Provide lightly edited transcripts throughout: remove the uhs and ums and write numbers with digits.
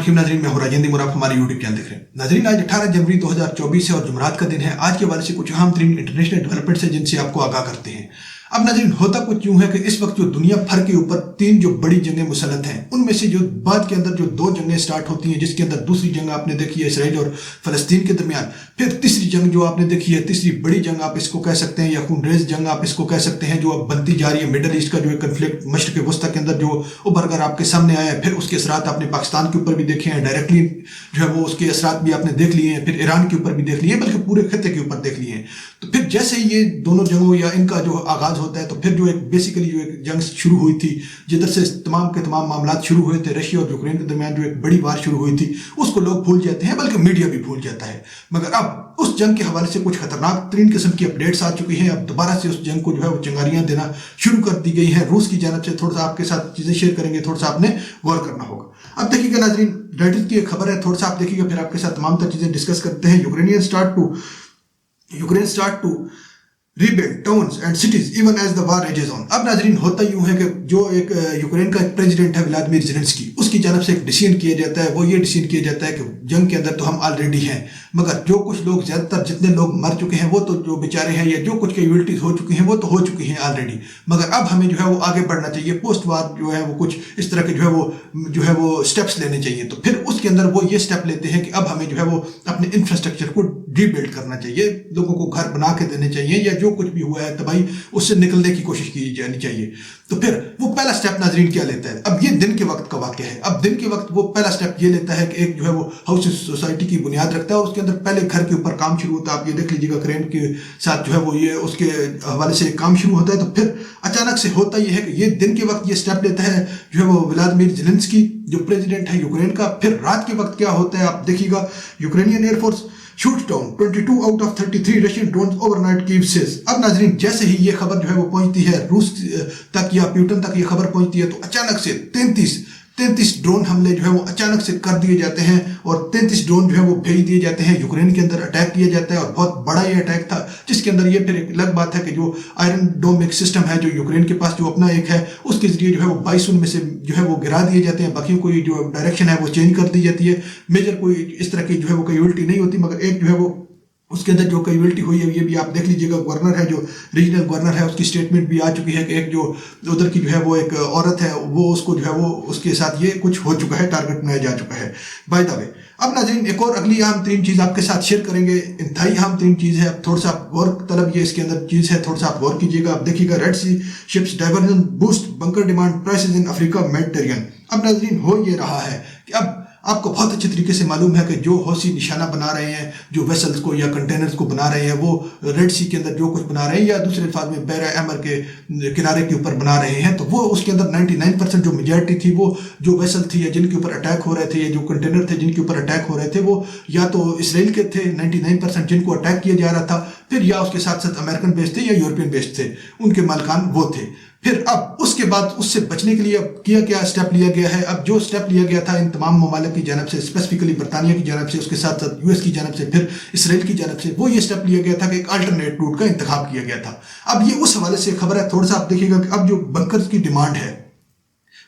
नाज़रीन, मैं हूं राजेंद्र और आप हमारे यूट्यूब चैनल देख रहे हैं। नाज़रीन, आज 18 जनवरी 2024 है और जुमरात का दिन है। आज के हवाले से कुछ अहम तरीन इंटरनेशनल डेवलपमेंट्स है जिनसे आपको आगाह करते हैं। अब नाज़रीन, होता कुछ यूं है कि इस वक्त जो दुनिया भर के ऊपर 3 जो बड़ी जंगें मुसल्लत हैं, उनमें से जो बाद के अंदर जो 2 जंगें स्टार्ट होती हैं, जिसके अंदर दूसरी जंग आपने देखी है इसराइल और फलस्तीन के दरमियान, फिर तीसरी जंग जो आपने देखी है, तीसरी बड़ी जंग आप इसको कह सकते हैं या खूनरेज जंग आप इसको कह सकते हैं, जो अब बनती जा रही है। मिडल ईस्ट का जो कन्फ्लिक्ट मशरिक़ वस्ता के अंदर जो उभर कर आपके सामने आया है, फिर उसके असरात आपने पाकिस्तान के ऊपर भी देखे हैं, डायरेक्टली जो है वो उसके असरात भी आपने देख लिए हैं, फिर ईरान के ऊपर भी देख लिए हैं, बल्कि पूरे खत्ते के ऊपर देख लिए हैं। तो फिर जैसे ही ये दोनों जंगों या इनका जो आगाज होता है, तो फिर जो एक बेसिकली जो एक जंग शुरू हुई थी, जिधर से तमाम के तमाम मामलात शुरू हुए थे, रशिया और यूक्रेन के दरमियान जो एक बड़ी वार शुरू हुई थी, उसको लोग भूल जाते हैं, बल्कि मीडिया भी भूल जाता है। मगर अब उस जंग के हवाले से कुछ खतरनाक तरीन किस्म की अपडेट्स आ चुकी हैं। अब दोबारा से उस जंग को जो है वो चिंगारियां देना शुरू कर दी गई है रूस की जानब से। थोड़ा सा आपके साथ चीजें शेयर करेंगे, थोड़ा सा आपने गौर करना होगा। अब देखिएगा नाजरीन, रॉयटर्स की एक खबर है, थोड़ा सा आप देखिएगा, फिर आपके साथ तमाम तर चीजें डिस्कस करते हैं। Ukraine start to rebuild towns and cities even as the war rages on। अब नाजरीन, होता यूं है कि जो एक यूक्रेन का प्रेसिडेंट है व्लादिमीर ज़ेलेंस्की, उसकी जानब से एक डिसीजन किया जाता है। वो ये डिसीजन किया जाता है कि जंग के अंदर तो हम ऑलरेडी हैं, मगर जो कुछ लोग, ज़्यादातर जितने लोग मर चुके हैं वो तो जो बेचारे हैं, या जो कुछ कैजुअलिटीज हो चुकी हैं वो तो हो चुकी हैं ऑलरेडी, मगर अब हमें जो है वो आगे बढ़ना चाहिए। पोस्ट वार जो है वो कुछ इस तरह के जो है वो स्टेप्स लेने चाहिए। तो फिर उसके अंदर वो ये स्टेप लेते हैं कि अब हमें जो है वो अपने इंफ्रास्ट्रक्चर को रीबिल्ड करना चाहिए, लोगों को घर बना के देने चाहिए, या जो कुछ भी हुआ है तबाही उससे निकलने की कोशिश की जानी चाहिए। तो फिर वो पहला स्टेप नाजरीन क्या लेता है? अब ये दिन के वक्त का वाक़या है। अब दिन के वक्त वो पहला स्टेप ये लेता है कि एक जो है वो हाउसिंग सोसाइटी की बुनियाद रखता है और उसके अंदर पहले घर के ऊपर काम शुरू होता है। आप ये देख लीजिएगा, क्रेन के साथ जो है वो ये उसके हवाले से काम शुरू होता है। तो फिर अचानक से होता ये है कि ये दिन के वक्त ये स्टेप लेता है जो है वो व्लादिमीर ज़ेलेंस्की, जो प्रेसिडेंट है यूक्रेन का। फिर रात के वक्त क्या होता है आप देखिएगा, Ukrainian air force shoot down 22 out of 33 Russian drones overnight, Kyiv says. अब नाजरीन, जैसे ही ये खबर जो है वो पहुंचती है रूस तक या प्यूटन तक ये खबर पहुंचती है, तो अचानक से 33 ड्रोन हमले जो है वो अचानक से कर दिए जाते हैं और 33 ड्रोन जो है वो भेज दिए जाते हैं। यूक्रेन के अंदर अटैक किया जाता है और बहुत बड़ा ये अटैक था, जिसके अंदर ये फिर एक अलग बात है कि जो आयरन डोम एक सिस्टम है जो यूक्रेन के पास जो अपना एक है, उसके जरिए जो है वो 22 उनमें से जो है वो गिरा दिए जाते हैं। बाकी कोई जो डायरेक्शन है वो चेंज कर दी जाती है। मेजर कोई इस तरह की जो है वो कैजुअलिटी नहीं होती, मगर एक जो है वो उसके अंदर जो कैजुअलिटी हुई है ये भी आप देख लीजिएगा। गवर्नर है, जो रीजनल गवर्नर है, उसकी स्टेटमेंट भी आ चुकी है कि एक जो उधर की जो है वो एक औरत है, वो उसको जो है वो उसके साथ ये कुछ हो चुका है, टारगेट बनाया जा चुका है। बाय द वे, अब नाज़रीन एक और अगली अहम तरीन चीज़ आपके साथ शेयर करेंगे, इंतहाई अहम तरीन चीज़ है। अब थोड़ा सा गौर तलब ये इसके अंदर चीज़ है, थोड़ा सा आप गौर कीजिएगा। आप देखिएगा, Red Sea ships diversion boost bunker demand prices in Africa Mediterranean. अब नाज़रीन हो ये रहा है कि अब आपको बहुत अच्छे तरीके से मालूम है कि जो हौसी निशाना बना रहे हैं, जो वेसल्स को या कंटेनर्स को बना रहे हैं, वो रेड सी के अंदर जो कुछ बना रहे हैं, या दूसरे अल्फाज में बहर अहमर के किनारे के ऊपर बना रहे हैं, तो वो उसके अंदर 99% जो मेजॉरिटी थी, वो जो वेसल थी या जिनके ऊपर अटैक हो रहे थे, या जो कंटेनर थे जिनके ऊपर अटैक हो रहे थे, वो या तो इसराइल के थे 99% जिनको अटैक किया जा रहा था, फिर या उसके साथ साथ अमेरिकन बेस्ड थे या यूरोपियन बेस्ड थे, उनके मालिकान वो थे। फिर अब उसके बाद उससे बचने के लिए अब क्या स्टेप लिया गया है? अब जो स्टेप लिया गया था इन तमाम ममालिक की जानब से, स्पेसिफिकली बरतानिया की जानब से, उसके साथ साथ यूएस की जानब से, फिर इसराइल की जानब से, वो ये स्टेप लिया गया था कि एक अल्टरनेट रूट का इंतखाब किया गया था। अब ये उस हवाले से खबर है। थोड़ा सा आप देखिएगा कि अब जो बंकर्स की डिमांड है,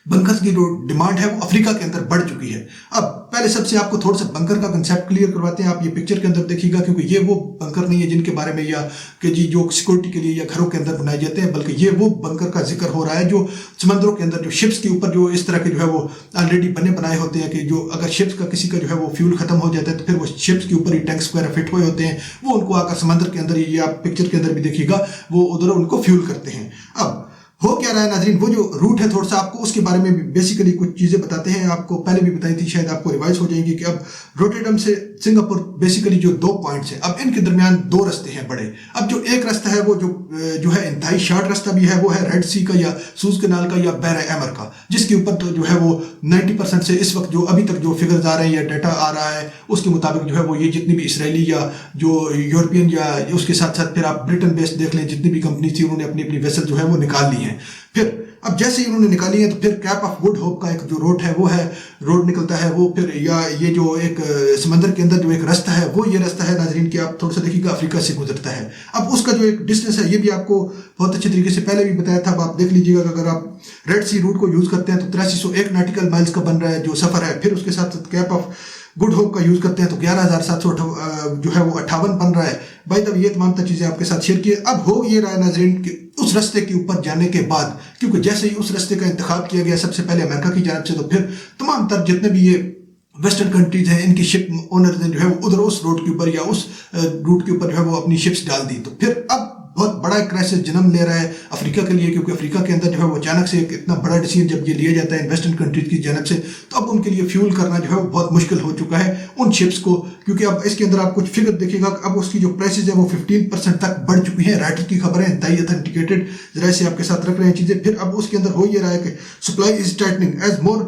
बंकर्स की जो डिमांड है वो अफ्रीका के अंदर बढ़ चुकी है। अब पहले सबसे आपको थोड़ा सा बंकर का कंसेप्ट क्लियर करवाते हैं। आप ये पिक्चर के अंदर देखिएगा, क्योंकि ये वो बंकर नहीं है जिनके बारे में, या कि जी जो सिक्योरिटी के लिए या घरों के अंदर बनाए जाते हैं, बल्कि ये वो बंकर का जिक्र हो रहा है जो समंदरों के अंदर, जो शिप्स के ऊपर जो इस तरह के जो है वो ऑलरेडी बनाए होते हैं, कि जो अगर शिप्स का किसी का जो है वो फ्यूल खत्म हो जाता है, तो फिर वो शिप्स के ऊपर ही टैंक्स वगैरह फिट हुए होते हैं, वो उनको आकर समंदर के अंदर, ये आप पिक्चर के अंदर भी देखिएगा, वो उधर उनको फ्यूल करते हैं। अब हो क्या रहा है नाजरीन, वो जो रूट है, थोड़ा सा आपको उसके बारे में भी बेसिकली कुछ चीज़ें बताते हैं। आपको पहले भी बताई थी, शायद आपको रिवाइज हो जाएंगी कि अब रोटरडम से सिंगापुर बेसिकली जो 2 पॉइंट्स हैं, अब इनके दरमियान 2 रास्ते हैं बड़े। अब जो एक रास्ता है वो जो है इंतहाई शॉर्ट रास्ता भी है, वो है रेड सी का या सूज कनाल का या बहर अहमर का, जिसके ऊपर तो जो है वो 90% से इस वक्त जो अभी तक जो फिगर्स आ रहे हैं या डाटा आ रहा है, उसके मुताबिक जो है वो ये जितनी भी इसराइली या जो यूरोपियन या उसके साथ साथ फिर आप ब्रिटेन बेस्ड देख लें, जितनी भी कंपनी थी उन्होंने अपनी अपनी वेसल जो है वो निकाल ली हैं। फिर अब जैसे ही उन्होंने निकाली है तो फिर कैप ऑफ गुड होप का एक जो रोड निकलता है वो फिर, या ये जो एक समंदर के अंदर जो एक रास्ता है वो ये रास्ता है नाजरीन कि आप थोड़ा सा देखिएगा अफ्रीका से गुजरता है। अब उसका जो एक डिस्टेंस है ये भी आपको बहुत अच्छे तरीके से पहले भी बताया था, अब आप देख लीजिएगा कि अगर आप रेड सी रूट को यूज करते हैं तो 8301 नॉटिकल माइल्स का बन रहा है जो सफर है। फिर उसके साथ कैप ऑफ गुड होप का यूज करते हैं तो 11,700 जो है वो 58 बन रहा है। भाई तब ये तमाम चीजें आपके साथ शेयर किए। अब हो ये रहा है नाजरीन कि उस रास्ते के ऊपर जाने के बाद, क्योंकि जैसे ही उस रास्ते का इंतखाब किया गया सबसे पहले अमेरिका की जानब से, तो फिर तमाम तर जितने भी ये वेस्टर्न कंट्रीज हैं इनकी शिप ओनर्स ने जो है उधर उस रोड के ऊपर या उस रूट के ऊपर जो है वो अपनी शिप्स डाल दी। तो फिर अब बहुत बड़ा क्राइसिस जन्म ले रहा है अफ्रीका के लिए, क्योंकि अफ्रीका के अंदर जो है वो अचानक से एक इतना बड़ा डिसीजन जब ये लिया जाता है वेस्टर्न कंट्रीज की जानब से, तो अब उनके लिए फ्यूल करना जो है वो बहुत मुश्किल हो चुका है उन शिप्स को। क्योंकि अब इसके अंदर आप कुछ फिगर देखिएगा, अब उसकी जो प्राइसेज है वो 15% तक बढ़ चुकी है। राइटर की खबर है, इंतहाई ऑथेंटिकेटेड, जरा से आपके साथ रख रहे हैं चीजें। फिर अब उसके अंदर हो ये रहा है कि supply is tightening as more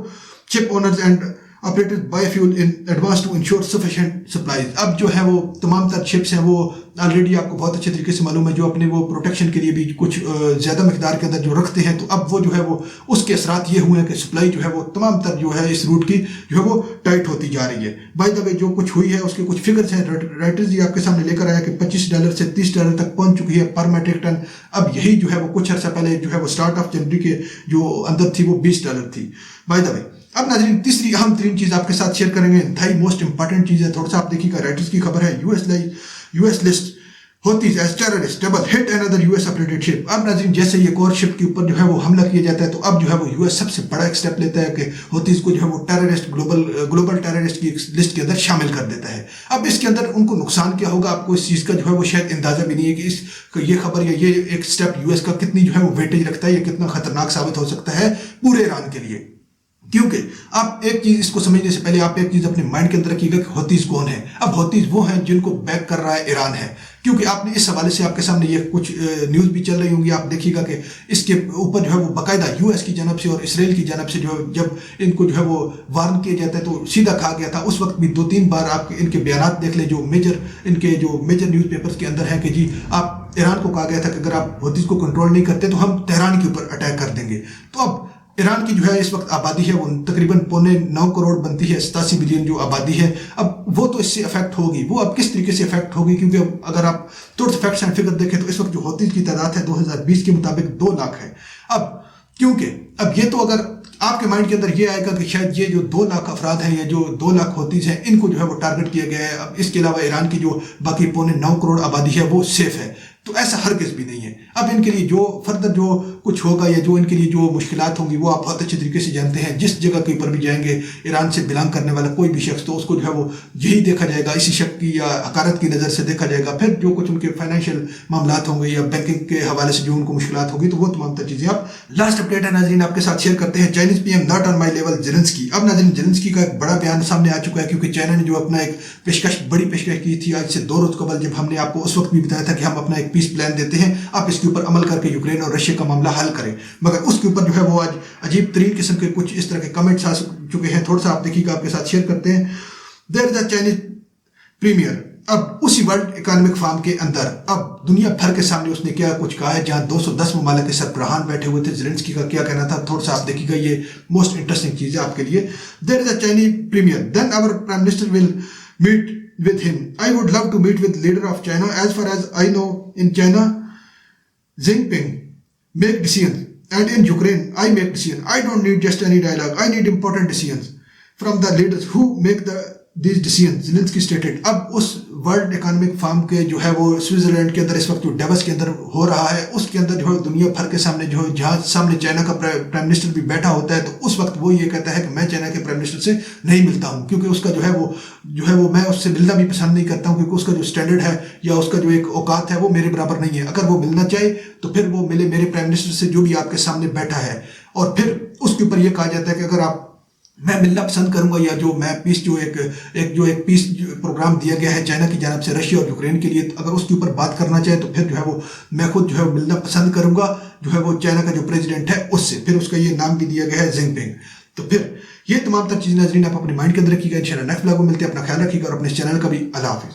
ship owners and operated biofuel in advance to ensure sufficient supplies. अब जो है वो तमाम तर शिप्स हैं वो ऑलरेडी आपको बहुत अच्छे तरीके से मालूम है जो अपने वो प्रोटेक्शन के लिए भी कुछ ज़्यादा मिकदार के अंदर जो रखते हैं, तो अब वो जो है वो उसके असरात ये हुए हैं कि सप्लाई जो है वो तमाम तर जो है इस रूट की जो है वो टाइट होती जा रही है। बाय द वे जो कुछ हुई है उसके कुछ फिगर्स हैं, राइटर्स जी आपके सामने लेकर आया कि $25 से $30 तक पहुंच चुकी है पर मेट्रिक टन। अब यही जो है वो कुछ अर्सा पहले जो है वो स्टार्ट ऑफ जनवरी के जो अंदर थी वो $20 थी। बाय द वे अब नाज़रीन तीसरी अहम तरीन चीज़ आपके साथ शेयर करेंगे, इंतहाई मोस्ट इंपॉर्टेंट चीज़ है, थोड़ा सा आप देखिएगा। राइटर्स की खबर है, US list Houthis as terrorist double hit another US operated ship. अब नाज़रीन जैसे ये एक और शिप के ऊपर जो है वो हमला किया जाता है, तो अब जो है वो यूएस सबसे बड़ा एक स्टेप लेता है कि होतीज को जो है वो टेररिस्ट ग्लोबल टेररिस्ट की लिस्ट के अंदर शामिल कर देता है। अब इसके अंदर उनको नुकसान क्या होगा, आपको इस चीज़ का जो है वो शायद अंदाजा भी नहीं है कि ये खबर या ये एक स्टेप यूएस का कितनी जो है वो वेटेज रखता है, या कितना खतरनाक साबित हो सकता है पूरे ईरान के लिए। क्योंकि आप एक चीज इसको समझने से पहले आप एक चीज अपने माइंड के अंदर रखिएगा कि होतीज कौन है। अब होतीज वो हैं जिनको बैक कर रहा है ईरान है, क्योंकि आपने इस हवाले से आपके सामने ये कुछ न्यूज़ भी चल रही होंगी, आप देखिएगा कि इसके ऊपर जो है वो बाकायदा यूएस की जानब से और इसराइल की जानब से जो है जब इनको जो है वो वार्न किया जाता है तो सीधा कहा गया था। उस वक्त भी 2-3 बार आप इनके बयान देख लें जो मेजर न्यूज़पेपर्स के अंदर हैं कि जी आप ईरान को कहा गया था कि अगर आप होतीज को कंट्रोल नहीं करते तो हम तेहरान के ऊपर अटैक कर देंगे। तो अब ईरान की जो है इस वक्त आबादी है वो तकरीबन 8.9 करोड़ बनती है, 87 बिलियन जो आबादी है। अब वो तो इससे अफेक्ट होगी, वो अब किस तरीके से अफेक्ट होगी, क्योंकि अब अगर आप तुरंत फैक्ट्स एंड फिगर देखें तो इस वक्त जो होतीज की तादाद है 2020 के मुताबिक 2 लाख है। अब क्योंकि अब ये तो अगर आपके माइंड के अंदर ये आएगा कि शायद ये जो 2 लाख अफराद हैं या जो 2 लाख होतीज हैं इनको जो है वो टारगेट किया गया है। अब इसके अलावा ईरान की जो बाकी 9.25 करोड़ आबादी है वो सेफ है, तो ऐसा हरगिज़ भी नहीं है। अब इनके लिए जो फर्दर जो कुछ होगा या जो इनके लिए जो मुश्किलात होंगी वो आप बहुत अच्छे तरीके से जानते हैं। जिस जगह के ऊपर भी जाएंगे ईरान से बिलोंग करने वाला कोई भी शख्स, तो उसको जो है वो यही देखा जाएगा, इसी शक की या हकारत की नज़र से देखा जाएगा। फिर जो कुछ उनके फाइनेंशियल मामलात होंगे या बैंकिंग के हवाले से जो उनको मुश्किलात होगी तो वो तमाम चीज़ें आप लास्ट अपडेट है नाज़रीन आपके साथ शेयर करते हैं। Chinese PM not on my level Zelensky. अब नाज़रीन ज़ेलेंस्की का एक बड़ा बयान सामने आ चुका है, क्योंकि चाइना ने जो अपना एक बड़ी पेशकश की थी आज से 2 रोज़ कबल, जब हमने आपको उस वक्त भी बताया था कि हम अपना एक पीस प्लान देते हैं, आप इसके ऊपर अमल करके यूक्रेन और रशिया का मामला हल करें। मगर उसके ऊपर जो है वो आज अजीब तरीन किस्म के कुछ इस तरह के कमेंट्स आ चुके हैं। थोड़ा सा आप देखिएगा, आपके साथ शेयर करते हैं। There is a Chinese premier, अब उसी वर्ल्ड इकोनॉमिक फोरम के अंदर अब दुनिया भर के सामने उसने क्या कुछ कहा है, जहां 210 ममालिक के सरबराहान बैठे हुए थे। ज़ेलेंस्की का क्या कहना था, थोड़ा सा आप देखिएगा, ये मोस्ट इंटरेस्टिंग चीज है आपके लिए। There is a Chinese premier, then our prime minister will meet with him. I would love to meet with leader of China. As far as I know, in China, Jinping make decisions, and in Ukraine, I make decisions. I don't need just any dialogue. I need important decisions from the leaders who make these decisions. Zelensky stated. अब उस world economic forum के जो है वो Switzerland के अंदर इस वक्त जो डेवस के अंदर हो रहा है, उसके अंदर जो है दुनिया भर के सामने जो है जहाँ सामने चाइना का प्राइम मिनिस्टर भी बैठा होता है, तो उस वक्त वो ये कहता है कि मैं चाइना के प्राइम मिनिस्टर से नहीं मिलता हूँ, क्योंकि उसका जो है वो मैं उससे मिलना भी पसंद नहीं करता हूँ, क्योंकि उसका जो स्टैंडर्ड है या उसका जो एक औकात है वो मेरे बराबर नहीं है। अगर वो मिलना चाहे तो फिर वो मिले मेरे प्राइम मिनिस्टर से जो भी आपके सामने बैठा है। और फिर उसके ऊपर ये कहा जाता है कि अगर आप मैं मिलना पसंद करूंगा या जो मैं पीस जो एक पीस प्रोग्राम दिया गया है चाइना की जानब से रशिया और यूक्रेन के लिए, अगर उसके ऊपर बात करना चाहे तो फिर जो है वो मैं खुद जो है मिलना पसंद करूंगा जो है वो चाइना का जो प्रेसिडेंट है उससे। फिर उसका ये नाम भी दिया गया है जिनपिंग। तो फिर ये तमाम चीज़ें नाज़रीन आप अपने माइंड के अंदर रखिएगा। इंशाल्लाह नेक्स्ट व्लॉग में मिलते हैं। अपना ख्याल रखिएगा और अपने चैनल का भी अल्लाह हाफिज़।